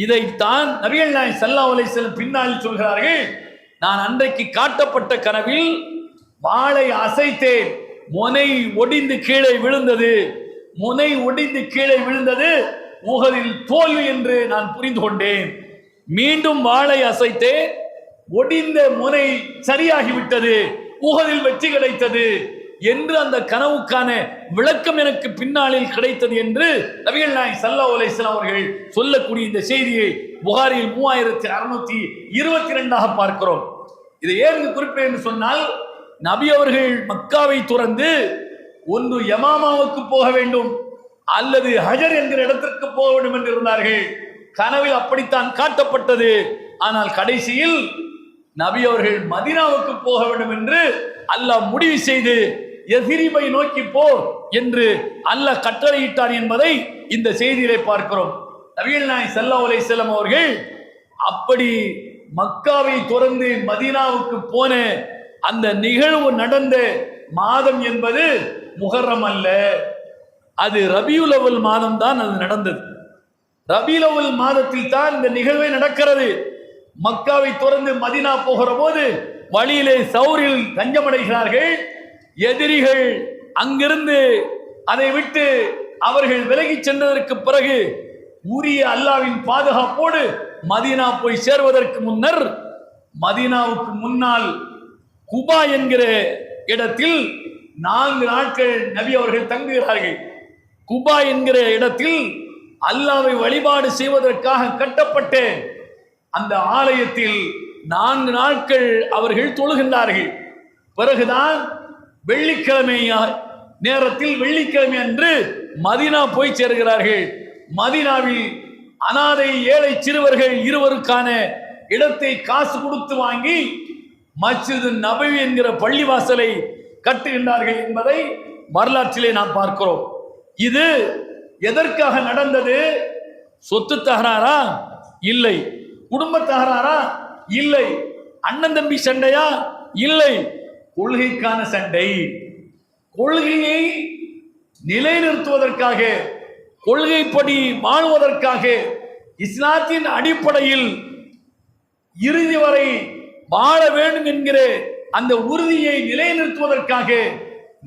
இதைத்தான் நபிகள் நாயகம் ஸல்லல்லாஹு அலைஹி வஸல்லம் பின்னால் சொல்கிறார்கள், நான் அன்றைக்கு காட்டப்பட்ட கனவில் வாளை அசைத்தேன், முனை ஒடிந்து கீழே விழுந்தது, முனை ஒடிந்து கீழே விழுந்தது, உஹதில் தோல்வி என்று நான் புரிந்து கொண்டேன். மீண்டும் வாளை அசைத்தேன், ஒடிந்த முனை சரியாகிவிட்டது, உஹதில் வெற்றி கிடைத்தது என்று அந்த கனவுக்கான விளக்கம் எனக்கு பின்னாளில் கிடைத்தது என்று நபிகள் நாயகம் ஸல்லல்லாஹு அலைஹி வஸல்லம் அவர்கள் சொல்லக்கூடிய இந்த செய்தியை புகாரியில் 3622 பார்க்கிறோம். இதை ஏன் குறிப்பேன் என்று சொன்னால், நபி அவர்கள் மக்காவை துறந்து ஒன்று யமாமாவுக்கு போக வேண்டும் அல்லது ஹஜர் என்கிற இடத்திற்கு போக வேண்டும் என்று இருந்தார்கள். கனவில் அப்படித்தான் காட்டப்பட்டது. ஆனால் கடைசியில் நபி அவர்கள் மதீனாவுக்கு போக வேண்டும் என்று அல்லாஹ் முடிவு செய்து யஸ்ரிபை நோக்கி போ என்று அல்லாஹ் கட்டளையிட்டார் என்பதை இந்த செய்தியிலே பார்க்கிறோம். நபிகள் நாயகம் ஸல்லல்லாஹு அலைஹி வஸல்லம் அவர்கள் அப்படி மக்காவை துறந்து மதீனாவுக்கு போன அந்த நிகழ்வு நடந்த மாதம் என்பது முஹர்ரம் அல்ல, அது ரபியுல் அவ்வல் மாதம் தான் அது நடந்தது. ரபியுல் அவ்வல் மாதத்தில் தான் இந்த நிகழ்வே நடக்கிறது. மக்காவை துறந்து மதீனா போகிற போது வழியிலே சௌரில் தஞ்சமடைகிறார்கள். எதிரிகள் அங்கிருந்து அதை விட்டு அவர்கள் விலகி சென்றதற்கு பிறகு உரிய அல்லாவின் பாதுகாப்போடு மதீனா போய் சேர்வதற்கு முன்னர் மதீனாவுக்கு முன்னால் குபா என்கிற இடத்தில் 4 நாட்கள் நபி அவர்கள் தங்குகிறார்கள். குபா என்கிற இடத்தில் அல்லாவை வழிபாடு செய்வதற்காக கட்டப்பட்ட அந்த ஆலயத்தில் 4 நாட்கள் அவர்கள் தொழுகின்றார்கள். பிறகுதான் வெள்ளிக்கிழமை நேரத்தில் வெள்ளிக்கிழமை அன்று மதீனா போய் சேர்கிறார்கள். மதீனாவில் அனாதை ஏழை சிறுவர்கள் இருவருக்கான இடத்தை காசு கொடுத்து வாங்கி மஸ்ஜித் நபவி என்கிற பள்ளிவாசலை கட்டுகின்றார்கள் என்பதை வரலாற்றிலே நாம் பார்க்கிறோம். இது எதற்காக நடந்தது? சொத்து தகராறா? இல்லை. குடும்ப தகராறா? இல்லை. அண்ணன் தம்பி சண்டையா? இல்லை. கொள்கைக்கான சண்டை. கொள்கையை நிலைநிறுத்துவதற்காக, கொள்கைப்படி வாழ்வதற்காக, இஸ்லாத்தின் அடிப்படையில் இறுதி வரை வாழ வேண்டும் என்கிற அந்த உறுதியை நிலைநிறுத்துவதற்காக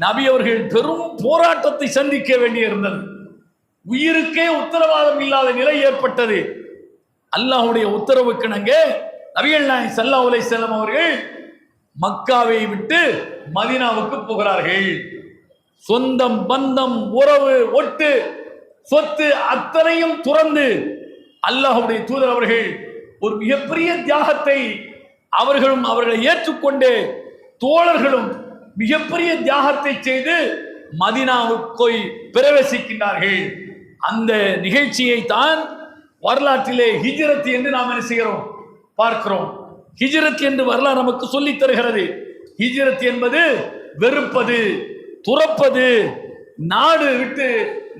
நபி அவர்கள் பெரும் போராட்டத்தை சந்திக்க வேண்டியிருந்தது. உயிருக்கே உத்தரவாதம் இல்லாத நிலை ஏற்பட்டது. அல்லாஹ்வுடைய உத்தரவுக்கிணங்க நபிகள் நாயகம் ஸல்லல்லாஹு அலைஹி வஸல்லம் அவர்கள் மக்காவை விட்டு மதீனாவுக்கு போகிறார்கள். சொந்தம், பந்தம், உறவு, ஒட்டு, சொத்து அத்தனையும் துறந்து அல்லாஹ்வுடைய தூதர் அவர்கள் ஒரு மிகப்பெரிய தியாகத்தை அவர்களும் அவர்களை ஏற்றுக்கொண்டு தோழர்களும் மிகப்பெரிய தியாகத்தை செய்து மதீனாவுக்கு பிரவேசிக்கின்றார்கள். அந்த நிகழ்ச்சியை தான் வரலாற்றிலே ஹிஜ்ரத் என்று நாம் என்ன செய்கிறோம், பார்க்கிறோம். ஹிஜ்ரத் என்று வரலாறு நமக்கு சொல்லித் தருகிறது. ஹிஜ்ரத் என்பது வெறுப்பது, துறப்பது, நாடு விட்டு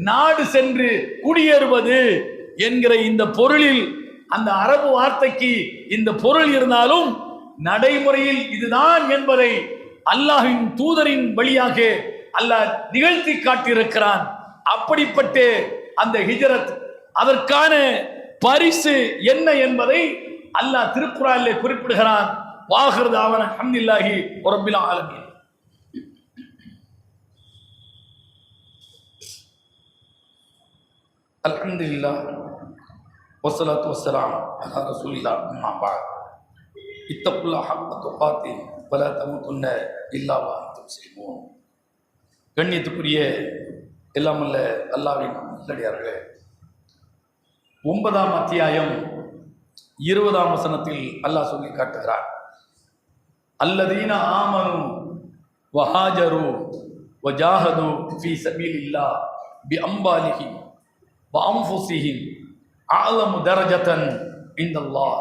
நாடு சென்று குடியேறுவது என்கிற இந்த பொருளில், அந்த அரபு வார்த்தைக்கு இந்த பொருள் இருந்தாலும் நடைமுறையில் இதுதான் என்பதை அல்லாஹ்வின் தூதரின் வழியாக அல்லாஹ் நிகழ்த்தி காட்டியிருக்கிறான். அப்படிப்பட்ட அந்த ஹிஜ்ரத், அதற்கான பரிசு என்ன என்பதை அல்லாஹ் திருக்குர்ஆனிலே குறிப்பிடுகிறான். வாஹிரு தாவானா அல்ஹம்துலில்லாஹி ரப்பில் ஆலமீன். அல்ஹம்துலில்லாஹ் வஸ்ஸலாத்து வஸ்ஸலாம் அலா ரசூலில்லாஹ் அம்மா பஅத். இத்தகுல்லாஹ ஹக்க துகாத்திஹி வலா தமூதுன்ன இல்லா வ அன்தும் முஸ்லிமூன். கண்ணியத்துக்குரிய எல்லாம் அல்ல அல்லாஹ்வின் நல்லடியார்களே, 9ஆம் அத்தியாயம் 20ஆம் வசனத்தில் அல்லாஹ் சொல்லி காட்டுகிறார், அல்லதீன ஆமனு வஹாஜரு வஜாஹது ஃபீ சபீலில்லாஹ் பிஅம்வாலிஹிம் வஅன்ஃபுஸிஹிம் அஅலமு தரஜத்தன் இன்தல்லாஹ்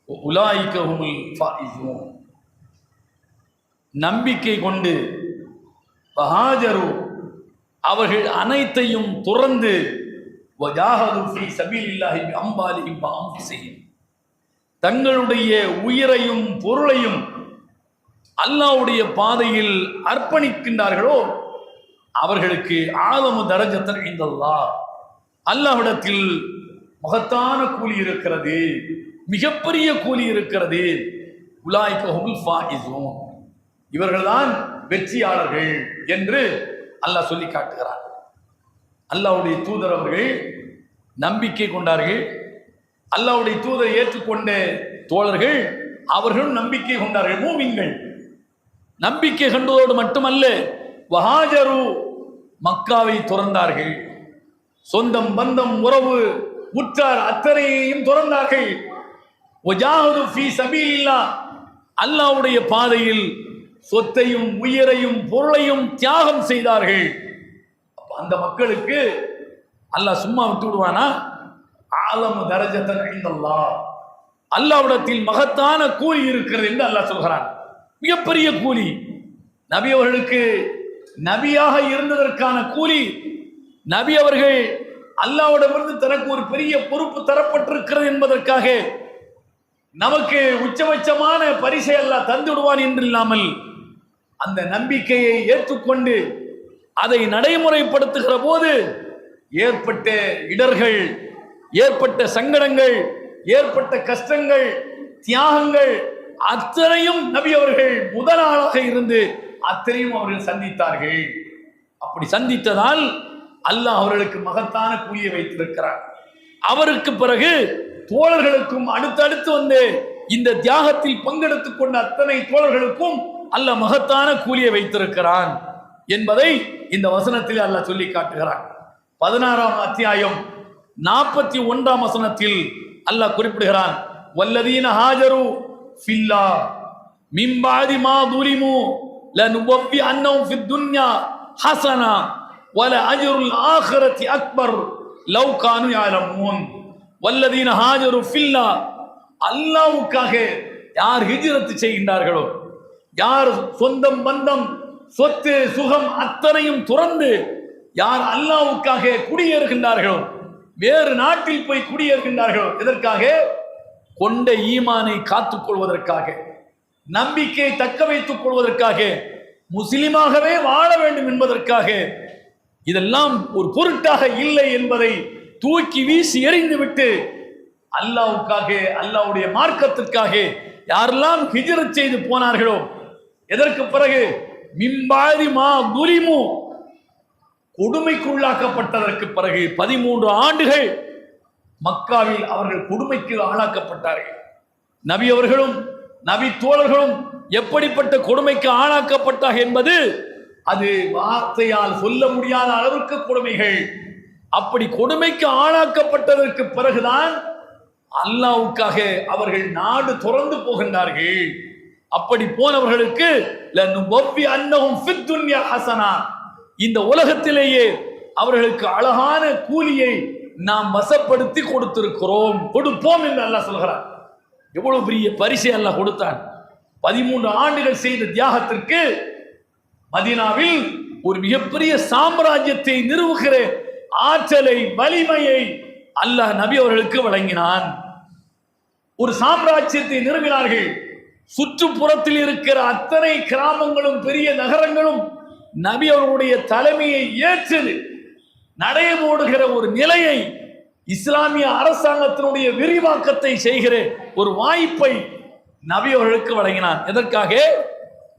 வ உலாயிக ஹுமுல் ஃபாயிஸூன். நம்பிக்கை கொண்டு வஹாஜரு, அவர்கள் அனைத்தையும் துறந்து, வஜாஹது ஃபீ சபீலில்லாஹி பிஅம்வாலிஹிம் வஅன்ஃபுஸிஹிம், தங்களுடைய உயிரையும் பொருளையும் அல்லாஹ்வுடைய பாதையில் அர்ப்பணிக்கின்றார்களோ அவர்களுக்கு ஆலமு தரஜத்தன் இன்தல்லாஹ், அல்லாஹ்விடத்தில் மகத்தான கூலி இருக்கிறது, மிகப்பெரிய கூலி இருக்கிறது. உலாய்க ஹுமுல் ஃபாயிஸூன், இவர்கள்தான் வெற்றியாளர்கள் என்று அல்லாஹ் சொல்லி காட்டுகிறார். அல்லாஹ்வுடைய தூதர் அவர்கள் நம்பிக்கை கொண்டார்கள். அல்லாஹ்வுடைய தூதரை ஏற்றுக்கொண்ட தோழர்கள் அவர்களும் நம்பிக்கை கொண்டார்கள். மூமின்கள் நம்பிக்கை கண்டதோடு மட்டுமல்ல, வஹாஜரு, மக்காவை துறந்தார்கள். சொந்தம் பந்தம் உறவு உற்றார் அத்தனையையும் துறந்தார்கள். வஜாஹது ஃபீ சபீலில்லாஹ், அல்லாஹ்வுடைய பாதையில் சொத்தையும் உயிரையும் பொருளையும் தியாகம் செய்தார்கள். அந்த மக்களுக்கு அல்லாஹ் சும்மா விட்டு விடுவானா? ஆலமு தரஜத்தன் இன்தல்லாஹ், அல்லாஹ்விடத்தில் மகத்தான கூலி இருக்கிறது என்று அல்லாஹ் சொல்கிறான். மிகப்பெரிய கூலி. நபி அவர்களுக்கு நபியாக இருந்ததற்கான கூலி, நபி அவர்கள் அல்லாஹ்விடமிருந்து தனக்கு ஒரு பெரிய பொறுப்பு தரப்பட்டிருக்கிறது என்பதற்காக நமக்கு உச்சபட்சமான பரிசை அல்லாஹ் தந்து விடுவான் என்று இல்லாமல், அந்த நம்பிக்கையை ஏற்றுக்கொண்டு அதை நடைமுறைப்படுத்துகிற போது ஏற்பட்ட இடர்கள், ஏற்பட்ட சங்கடங்கள், ஏற்பட்ட கஷ்டங்கள், தியாகங்கள் அத்தனையும் நபி அவர்கள் முதலாளாக இருந்து அத்தனையும் அவர்கள் சந்தித்தார்கள். அப்படி சந்தித்ததால் அல்லாஹ் அவர்களுக்கு மகத்தான கூலியை வைத்திருக்கிறார். அவருக்கு பிறகு தோழர்களுக்கும் அடுத்தடுத்து வந்து இந்த தியாகத்தில் பங்கெடுத்துக் கொண்ட அத்தனை தோழர்களுக்கும் அல்லாஹ் மகத்தான கூலியை வைத்திருக்கிறான் என்பதை இந்த வசனத்தில் அல்லாஹ் சொல்லி காட்டுகிறான். 16ஆம் அத்தியாயம் 41ஆம் வசனத்தில் அல்லாஹ் குறிப்பிடுகிறான், வல்லதீன ஹாஜரு ஃபில்லாஹ் மின் பஅதி மா துலிமு லனுபவ்வி அன்னஹும் ஃபித் துன்யா ஹஸனா வல அஜ்ருல் ஆখিরাতি அக்பர் லவ் கானு யஅலமூன். வல்லதீன ஹாஜரு ஃபில்லாஹ், அல்லாஹ்வுக்காக யார் ஹிஜ்ரத் செய்கின்றார்களோ, யார் சொந்தம் பந்தம் சொத்து சுகம் அத்தனையும் துறந்து யார் அல்லாஹ்வுக்காக குடியேறுகின்றார்களோ, வேறு நாட்டில் போய் குடியேறுகின்றார்களோ, எதற்காக? கொண்ட ஈமானை காத்துக் கொள்வதற்காக, நம்பிக்கையை தக்க வைத்துக் கொள்வதற்காக, முஸ்லிமாகவே வாழ வேண்டும் என்பதற்காக. இதெல்லாம் ஒரு பொருட்டாக இல்லை என்பதை தூக்கி வீசி எறிந்துவிட்டு அல்லாஹ்வுக்காக, அல்லாஹ்வுடைய மார்க்கத்திற்காக யாரெல்லாம் ஹிஜ்ரத் செய்து போனார்களோ, எதற்கு பிறகு மின்பாதி மா துலிமு, கொடுமைக்குள்ளாக்கப்பட்டதற்கு பிறகு 13 ஆண்டுகள் மக்காவில் அவர்கள் கொடுமைக்கு ஆளாக்கப்பட்டார்கள். நபி அவர்களும் நபி தோழர்களும் எப்படிப்பட்ட கொடுமைக்கு ஆளாக்கப்பட்டார்கள் என்பது அது வார்த்தையால் சொல்ல முடியாத அளவிற்கு கொடுமைகள். அப்படி கொடுமைக்கு ஆளாக்கப்பட்டதற்கு பிறகுதான் அல்லாஹ்வுக்காக அவர்கள் நாடு துறந்து போகின்றார்கள். அப்படி போனவர்களுக்கு லனுபவ்வி அன்னஹும் ஃபித் துன்யா ஹஸனா, இந்த உலகத்திலேயே அவர்களுக்கு அழகான கூலியை நாம் வசப்படுத்தி கொடுத்திருக்கிறோம், கொடுப்போம் என்று அல்லாஹ் சொல்கிறார். எவ்வளவு பெரிய பரிசை அல்லாஹ் கொடுத்தான். 13 ஆண்டுகள் செய்த தியாகத்திற்கு மதீனாவில் ஒரு மிகப்பெரிய சாம்ராஜ்யத்தை நிறுவுகிற ஆற்றலை, வலிமையை அல்லாஹ் நபி அவர்களுக்கு வழங்கினான். ஒரு சாம்ராஜ்யத்தை நிறுவினார்கள். சுற்றுப்புறத்தில் இருக்கிற அத்தனை கிராமங்களும் பெரிய நகரங்களும் நபி அவர்களுடைய தலைமையை ஏற்று நடைபோடுகிற ஒரு நிலையை, இஸ்லாமிய அரசாங்கத்தினுடைய விரிவாக்கத்தை செய்கிற ஒரு வாய்ப்பை நபி அவர்களுக்கு வழங்கினான். எதற்காக?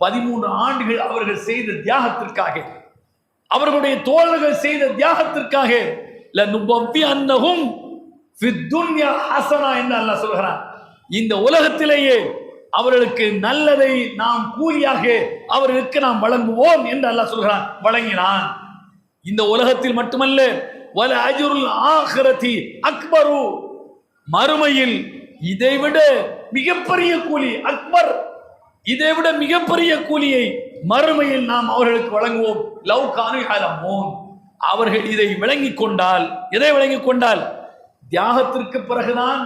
13 ஆண்டுகள் அவர்கள் செய்த தியாகத்திற்காக, அவர்களுடைய தோழர்கள் செய்த தியாகத்திற்காக. லனுபவ்வி அன்னஹும் ஃபித் துன்யா ஹஸனா என்று அல்லாஹ் சொல்கிறான். இந்த உலகத்திலேயே அவர்களுக்கு நல்லதை நாம் கூலியாக அவர்களுக்கு நாம் வழங்குவோம் என்று அல்லாஹ் சொல்கிறான். வழங்கினான். இந்த உலகத்தில் மட்டுமல்ல, வல அஜ்ருல் ஆখিরাতি அக்பரு, மறுமையில் இதைவிட மிகப்பெரிய கூலி, அக்பர், இதைவிட மிகப்பெரிய கூலியை மறுமையில் நாம் அவர்களுக்கு வழங்குவோம். லவ் கானு யஅலமூன், அவர்கள் இதை விளங்கிக் கொண்டால். எதை விளங்கிக் கொண்டால்? தியாகத்திற்கு பிறகுதான்,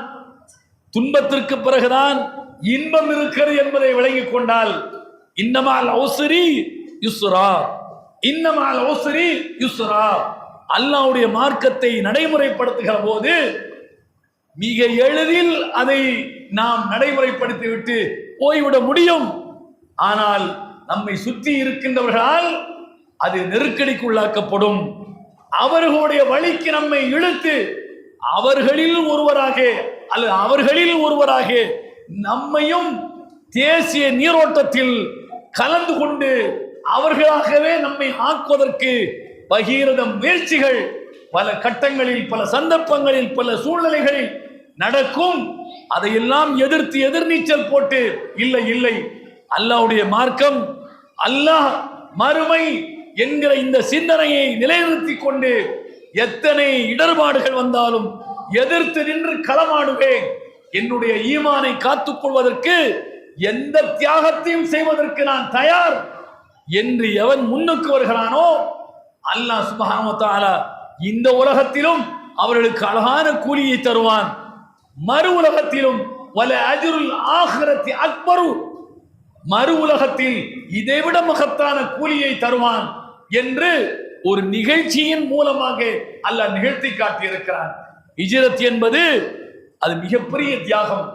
துன்பத்திற்கு பிறகுதான் இன்பம் இருக்கிறது என்பதை விளங்கிக் கொண்டால். இன்னமல் உஸ்ரி யுஸ்ரா, இன்னமல் உஸ்ரி யுஸ்ரா, அல்லாஹ்வுடைய மார்க்கத்தை நடைமுறைப்படுத்துகிற போது மிக எளிதில் அதை நாம் நடைமுறைப்படுத்திவிட்டு போய்விட முடியும். ஆனால் நம்மை சுற்றி இருக்கின்றவர்களால் அது நெருக்கடிக்குள்ளாக்கப்படும். அவர்களுடைய வழிக்கு நம்மை இழுத்து அவர்களில் ஒருவராக அல்லது அவர்களில் ஒருவராக நம்மையும் தேசிய நீரோட்டத்தில் கலந்து கொண்டு அவர்களாகவே நம்மை ஆக்குவதற்கு பகீரத முயற்சிகள் பல கட்டங்களில், பல சந்தர்ப்பங்களில், பல சூழ்நிலைகளில் நடக்கும். அதையெல்லாம் எதிர்த்து எதிர்நீச்சல் போட்டு இல்லை இல்லை, அல்லாஹ்வுடைய மார்க்கம், அல்லாஹ் மறுமை என்கிற இந்த சிந்தனையை நிலைநிறுத்திக் கொண்டு எத்தனை இடர்பாடுகள் வந்தாலும் எதிர்த்து நின்று களமாடுவேன், என்னுடைய ஈமானை காத்துக் கொள்வதற்கு எந்த தியாகத்தையும் செய்வதற்கு நான் தயார் என்று எவன் முன்னுக்கு வருகிறானோ அல்லாஹ் சுப்ஹானஹு வ தஆலா இந்த உலகத்திலும் அவர்களுக்கு அழகான கூலியை தருவான், மறு உலகத்திலும் வல அஜ்ருல் ஆகிரத்தி அக்பரு, மறு உலகத்தில் இதைவிட மகத்தான கூலியை தருவான் என்று ஒரு நிகழ்ச்சியின் மூலமாக அல்லாஹ் நிகழ்த்தி காட்டியிருக்கிறான். ஹிஜ்ரத் என்பது அது மிகப்பெரிய தியாகம்.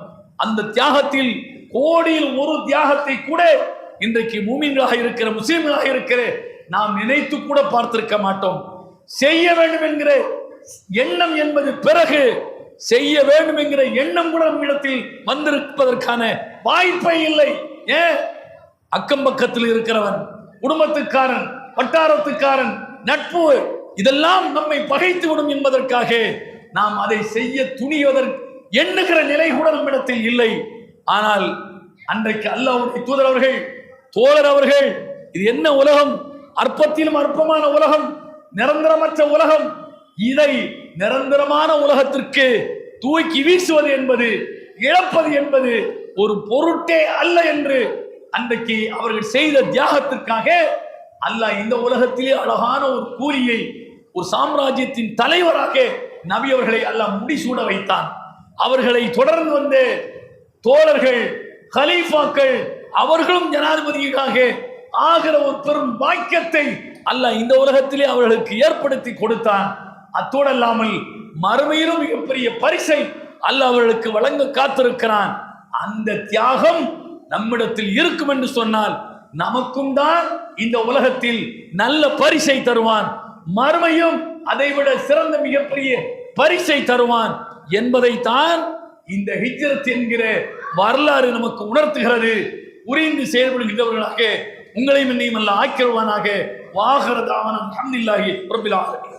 அந்த தியாகத்தில் கோடியில் ஒரு தியாகத்தை கூட இன்றைக்கு மூமின்களாக இருக்கிற, முஸ்லிம்களாக இருக்கிற நாம் நினைத்து கூட பார்த்திருக்க மாட்டோம். செய்ய வேண்டும் என்கிற எண்ணம் என்பது பிறகு செய்ய வேண்டும் என்கிற எண்ணம் கூட நம்மிடத்தில் வந்திருப்பதற்கான வாய்ப்பே இல்லை. ஏன்? அக்கம் பக்கத்தில் இருக்கிறவன், குடும்பத்துக்காரன், வட்டாரத்துக்காரன், நட்பு, இதெல்லாம் நம்மை பகைத்து விடும் என்பதற்காக நாம் அதை செய்ய துணிவதற்கு எண்ணுகிற நிலை கூட நம்மிடத்தில் இல்லை. ஆனால் அன்றைக்கு அல்லாஹ்வுடைய தூதர் அவர்கள், தோழர் அவர்கள், இது என்ன உலகம், அற்பத்திலும் அற்பமான உலகம், நிரந்தரமற்ற உலகம், இதை நிரந்தரமான உலகத்திற்கு தூக்கி வீசுவது என்பது, இழப்பது என்பது ஒரு பொருட்டே அல்ல என்று அன்றைக்கு அவர்கள் செய்த தியாகத்திற்காக அல்லாஹ் இந்த உலகத்திலே அழகான ஒரு கூலியை, ஒரு சாம்ராஜ்யத்தின் தலைவராக நபி அவர்களை அல்லாஹ் முடிசூட வைத்தான். அவர்களை தொடர்ந்து வந்த தோழர்கள், கலீஃபாக்கள், அவர்களும் ஜனாதிபதியாக ஆகிற ஒரு பெரும் பாக்கியத்தை அல்லாஹ் இந்த உலகத்திலே அவர்களுக்கு ஏற்படுத்தி கொடுத்தான். அத்தோடு அல்லாமல் மறுமையிலும் மிகப்பெரிய பரிசை அல்லாஹ் அவர்களுக்கு வழங்க காத்திருக்கிறான். அந்த தியாகம் நம்மிடத்தில் இருக்கும் என்று சொன்னால் நமக்கும் தான் இந்த உலகத்தில் நல்ல பரிசை தருவான், மறுமையும் அதைவிட சிறந்த மிகப்பெரிய பரிசை தருவான் என்பதைத்தான் இந்த ஹிஜ்ரத் என்கிற வரலாறு நமக்கு உணர்த்துகிறது. புரிந்து செயல்படுகின்றவர்களாக உங்களையும் என்னையும் எல்லாம் ஆக்கிரவானாக. வாஹர தாவனம் அல்ஹம்துலில்லாஹி ரப்பில் ஆலமீன்.